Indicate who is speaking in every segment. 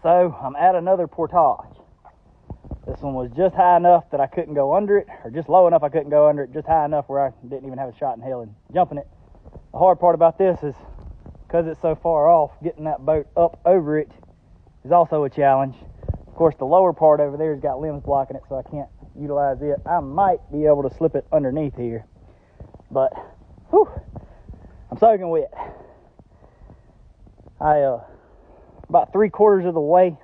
Speaker 1: So I'm at another portage. This one was just high enough that I couldn't go under it, or just low enough I couldn't go under it, just high enough where I didn't even have a shot in hell in jumping it. The hard part about this is, because it's so far off, getting that boat up over it is also a challenge. Of course, the lower part over there has got limbs blocking it, so I can't utilize it. I might be able to slip it underneath here, but whew, I'm soaking wet. About 3/4 of the way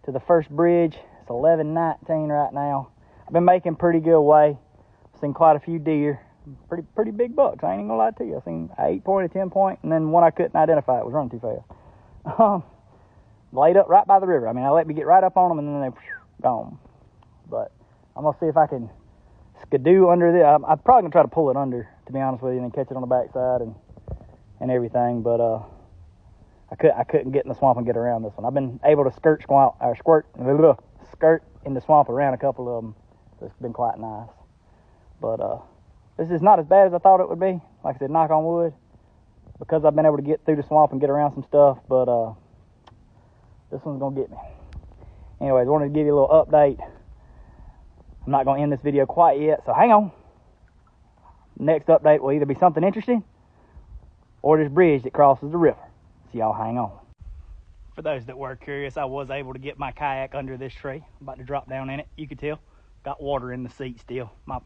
Speaker 1: to the first bridge. It's 11:19 right now. I've been making pretty good way. I've seen quite a few deer, pretty big bucks. I ain't even gonna lie to you. I've seen an 8-point, a 10-point, and then one I couldn't identify. It was running too fast. Laid up right by the river. I mean, I let me get right up on them, and then they gone. But I'm gonna see if I can skidoo under this. I'm probably gonna try to pull it under, to be honest with you, and then catch it on the backside and everything. But I couldn't get in the swamp and get around this one. I've been able to skirt in the swamp around a couple of them, so it's been quite nice. But this is not as bad as I thought it would be. Like I said, knock on wood, because I've been able to get through the swamp and get around some stuff. But this one's gonna get me. Anyways, I wanted to give you a little update. I'm not gonna end this video quite yet, so hang on. Next update will either be something interesting or this bridge that crosses the river. So y'all hang on. For those that were curious, I was able to get my kayak under this tree. I'm about to drop down in it. You can tell, got water in the seat still. My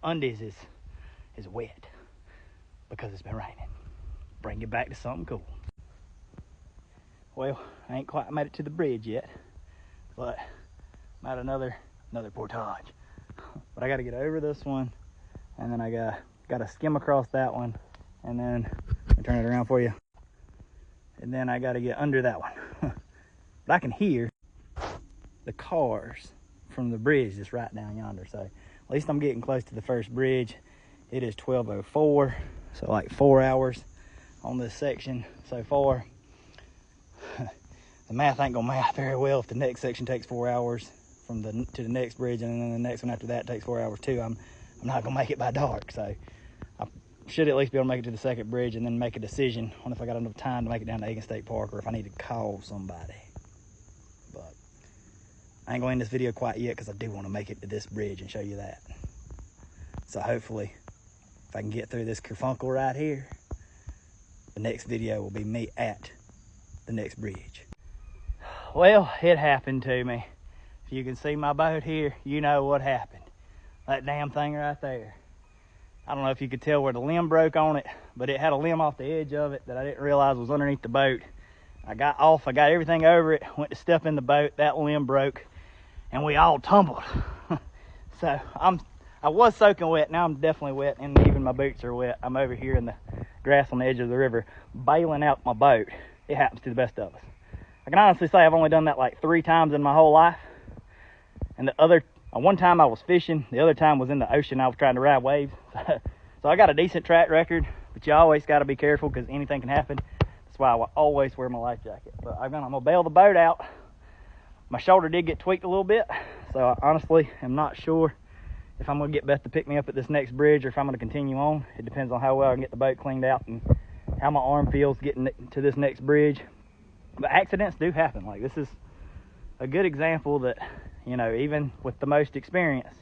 Speaker 1: undies is wet because it's been raining. Bring you back to something cool. Well, I ain't quite made it to the bridge yet, but I'm at another portage. But I got to get over this one, and then I got to skim across that one, and then I'll turn it around for you. And then I got to get under that one. But I can hear the cars from the bridge just right down yonder. So at least I'm getting close to the first bridge. It is 12:04, so like 4 hours on this section so far. The math ain't gonna math very well if the next section takes 4 hours to the next bridge, and then the next one after that takes 4 hours too. I'm not gonna make it by dark, so I should at least be able to make it to the second bridge and then make a decision on if I got enough time to make it down to Aiken State Park, or if I need to call somebody. But I ain't going to end this video quite yet, because I do want to make it to this bridge and show you that. So hopefully, if I can get through this kerfunkel right here, the next video will be me at the next bridge. Well, it happened to me. If you can see my boat here, you know what happened. That damn thing right there. I don't know if you could tell where the limb broke on it, but it had a limb off the edge of it that I didn't realize was underneath the boat. I got off, I got everything over it, went to step in the boat, that limb broke, and we all tumbled. So I was soaking wet, now I'm definitely wet, and even my boots are wet. I'm over here in the grass on the edge of the river, bailing out my boat. It happens to the best of us. I can honestly say I've only done that like 3 times in my whole life. And one time I was fishing, the other time was in the ocean. I was trying to ride waves. So I got a decent track record, but you always got to be careful, because anything can happen. That's why I will always wear my life jacket. But I'm gonna bail the boat out. My shoulder did get tweaked a little bit, so I honestly am not sure if I'm gonna get Beth to pick me up at this next bridge, or if I'm gonna continue on. It depends on how well I can get the boat cleaned out and how my arm feels getting to this next bridge. But accidents do happen. Like, this is a good example that, you know, even with the most experience,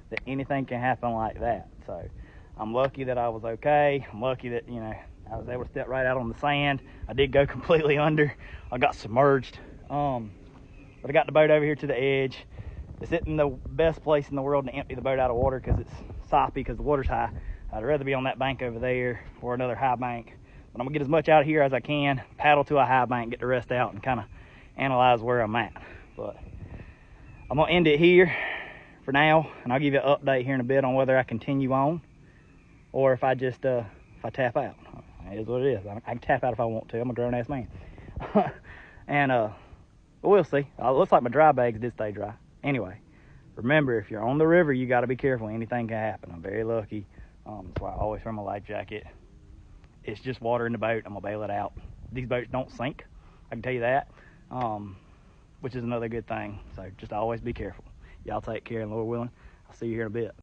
Speaker 1: that anything can happen like that. So I'm lucky that I was okay. I'm lucky that, you know, I was able to step right out on the sand. I did go completely under. I got submerged. But I got the boat over here to the edge. This isn't the best place in the world to empty the boat out of water, because it's soppy, because the water's high. I'd rather be on that bank over there, or another high bank. But I'm gonna get as much out of here as I can, paddle to a high bank, get the rest out, and kind of analyze where I'm at. But I'm gonna end it here for now, and I'll give you an update here in a bit on whether I continue on, or if I just if I tap out. It is what it is. I can tap out if I want to. I'm a grown-ass man. And we'll see. It looks like my dry bags did stay dry. Anyway, remember, if you're on the river, you got to be careful. Anything can happen. I'm very lucky. That's why I always wear my life jacket. It's just water in the boat. I'm gonna bail it out. These boats don't sink, I can tell you that, which is another good thing. So just always be careful. Y'all take care, and Lord willing, I'll see you here in a bit.